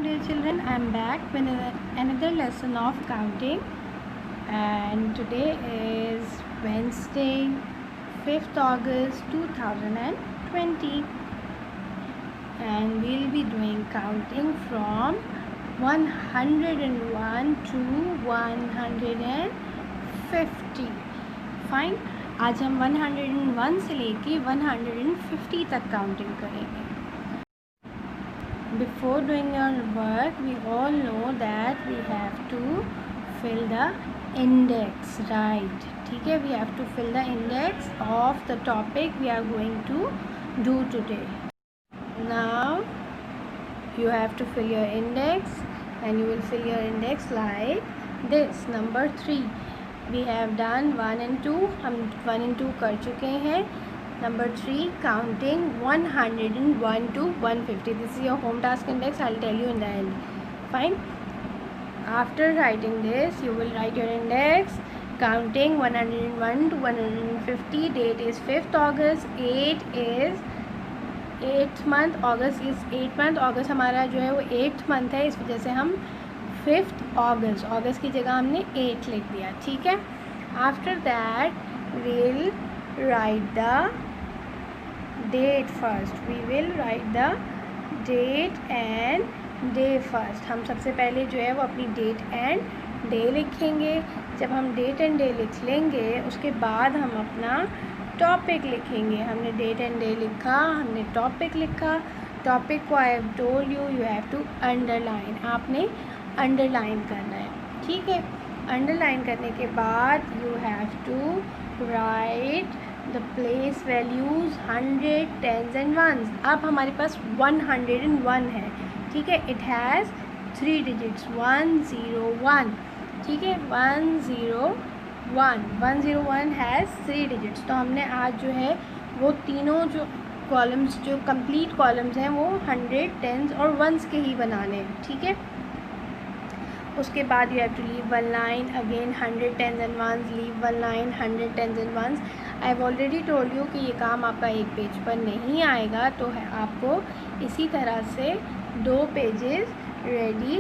dear children, I am back with another lesson of counting, and today is Wednesday, 5th August 2020, and we'll be doing counting from 101 to 150. Fine. आज हम 101 से लेके 150 तक counting करेंगे. Before doing our work, we all know that we have to fill the index, right? ठीक है, we have to fill the index of the topic we are going to do today. Now you have to fill your index, and you will fill your index like this. Number 3, we have done 1 and 2. हम 1 and 2 कर चुके हैं. Number 3, counting 101 to 150. This is your home task index. I'll tell you in the end. Fine. After writing this, you will write your index. Counting 101 to 150. Date is 5th August. 8 is 8th month. August is 8th month. August हमारा जो है वो 8th month है, इस वजह से हम 5th August. August की जगह हमने 8 लिख दिया. ठीक है. After that, we'll write the date first. We will write the date and day first. हम सबसे पहले जो है वो अपनी date and day लिखेंगे. जब हम date and day लिख लेंगे, उसके बाद हम अपना topic लिखेंगे. हमने date and day लिखा, हमने topic लिखा. topic को I have told you, you have to underline. आपने underline करना है. ठीक है. underline करने के बाद you have to write the place values 100, 10s and 1s. अब हमारे पास 101 है. ठीक है. it has 3 digits 101. ठीक है. 101 has 3 digits. तो हमने आज जो है वो तीनों जो कॉलम्स, जो कंप्लीट कॉलम्स हैं, वो 100, 10s और 1s के ही बनाने हैं. ठीक है. उसके बाद you have to leave one line. Again 100, 10s and 1s. Leave one line. 100, 10s and 1s. I have already told you कि ये काम आपका एक पेज पर नहीं आएगा, तो है आपको इसी तरह से 2 पेजेस रेडी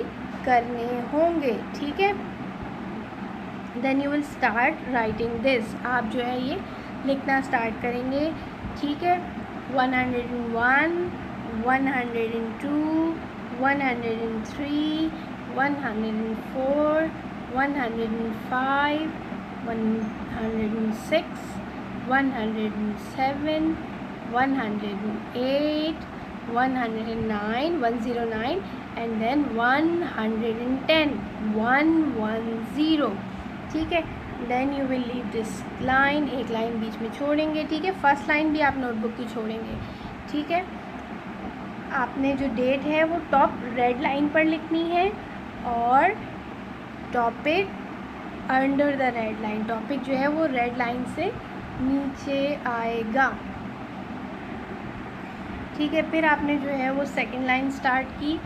करने होंगे. ठीक है. Then you will start writing this. आप जो है ये लिखना स्टार्ट करेंगे. ठीक है. 101, 102, 103, 104, 105, 106, 107, 108, 109, 109 and then 110, 110. ठीक है. Then you will leave this line. एक लाइन बीच में छोड़ेंगे. ठीक है. फर्स्ट लाइन भी आप नोटबुक की छोड़ेंगे. ठीक है. आपने जो डेट है वो टॉप रेड लाइन पर लिखनी है और topic under the red line. Topic जो है वो रेड लाइन से नीचे आएगा. ठीक है. फिर आपने जो है वो सेकंड लाइन स्टार्ट की.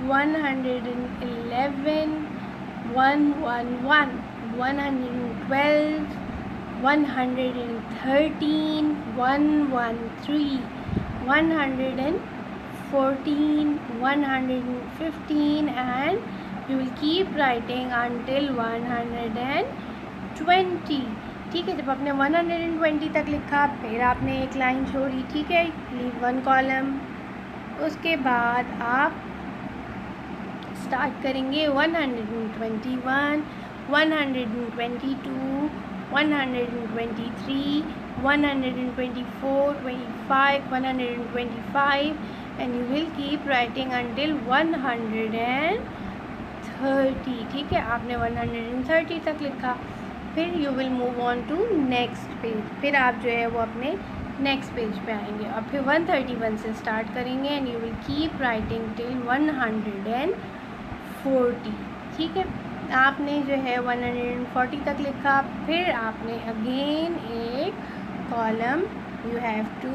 111, 111, 112, 113, 113, 114, 115 and you will keep writing until 120. ठीक है. जब आपने 120 तक लिखा, फिर आपने एक लाइन छोड़ी. ठीक है. Leave one column. उसके बाद आप स्टार्ट करेंगे 121, 122, 123, 124, 25, 125 and you will keep writing until 130. ठीक है. आपने 130 तक लिखा. फिर you will move on to next page. फिर आप जो है वो अपने नेक्स्ट पेज पे आएंगे और फिर 131 से स्टार्ट करेंगे and you will keep writing till 140. ठीक है. आपने जो है 140 तक लिखा. फिर आपने अगेन एक column you have to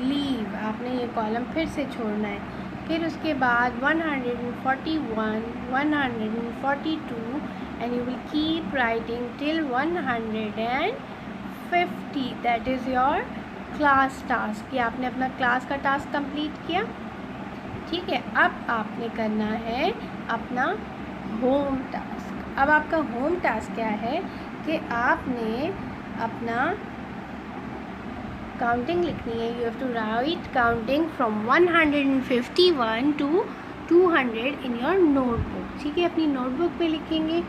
leave. आपने ये कॉलम फिर से छोड़ना है. फिर उसके बाद 141, 142 and you will keep writing till 150. that is your class task. कि आपने अपना क्लास का टास्क कंप्लीट किया. ठीक है। अब आपने करना है अपना होम टास्क। अब आपका होम टास्क क्या है कि आपने अपना काउंटिंग लिखनी है। You have to write counting from 151 to 200 in your notebook. ठीक है, अपनी नोटबुक पे लिखेंगे।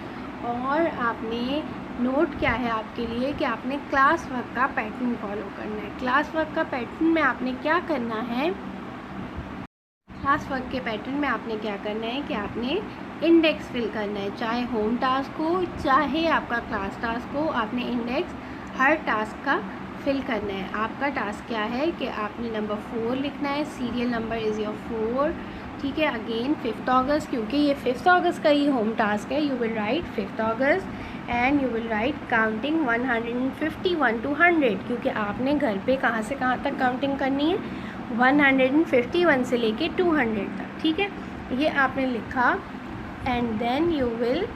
और आपने नोट क्या है आपके लिए कि आपने क्लास वर्क का पैटर्न फॉलो करना है। क्लास वर्क का पैटर्न में आपने क्या करना है, क्लास वर्क के पैटर्न में आपने क्या करना है कि आपने इंडेक्स फिल करना है, चाहे होम टास्क हो चाहे आपका क्लास टास्क हो। आपने इंडेक्स हर टास्क का फिल करना है। आपका टास्क क्या है कि आपने नंबर 4 लिखना है, सीरियल नंबर इज़ योर 4। ठीक है, अगेन 5 अगस्त, क्योंकि ये 5 अगस्त का ही होम टास्क है। You will write 5 August and you will write counting 151 to 100, क्योंकि आपने घर पे कहाँ से कहाँ तक काउंटिंग करनी है, 151 से लेके 200 तक। ठीक है, ये आपने लिखा and then you will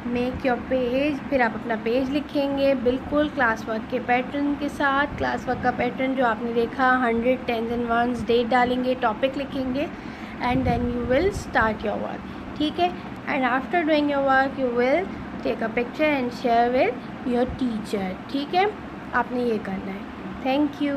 make your page. फिर आप अपना पेज लिखेंगे बिल्कुल क्लास वर्क के पैटर्न के साथ। क्लास वर्क का पैटर्न जो आपने देखा, 100, 10s and 1s, डेट डालेंगे, टॉपिक लिखेंगे and then you will start your work. ठीक है, and after doing your work you will take a picture and share with your teacher. ठीक है, आपने ये करना है। Thank you.